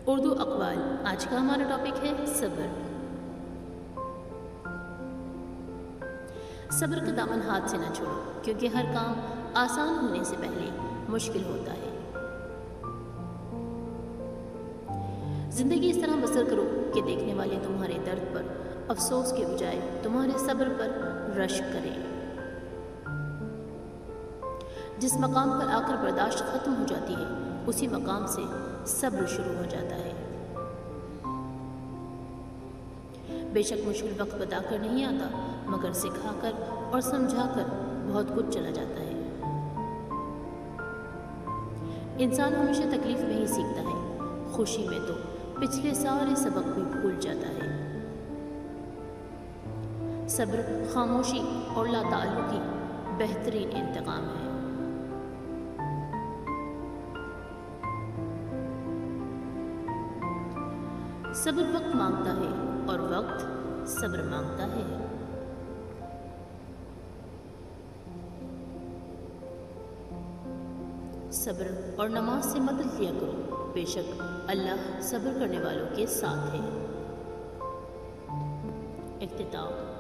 اردو اقوال۔ آج کا ہمارا ٹاپک ہے صبر۔ صبر کا دامن ہاتھ سے نہ چھوڑو، کیونکہ ہر کام آسان ہونے سے پہلے مشکل ہوتا ہے۔ زندگی اس طرح بسر کرو کہ دیکھنے والے تمہارے درد پر افسوس کے بجائے تمہارے صبر پر رشک کریں۔ جس مقام پر آ کر برداشت ختم ہو جاتی ہے، اسی مقام سے صبر شروع ہو جاتا ہے۔ بے شک مشکل وقت بتا کر نہیں آتا، مگر سکھا کر اور سمجھا کر بہت کچھ چلا جاتا ہے۔ انسان ہمیشہ تکلیف میں ہی سیکھتا ہے، خوشی میں تو پچھلے سارے سبق بھی بھول جاتا ہے۔ صبر خاموشی اور لا تعلقی بہترین انتقام ہے۔ صبر وقت مانگتا ہے اور وقت صبر مانگتا ہے۔ صبر اور نماز سے مدد لیا کرو، بے شک اللہ صبر کرنے والوں کے ساتھ ہے۔ اختتام۔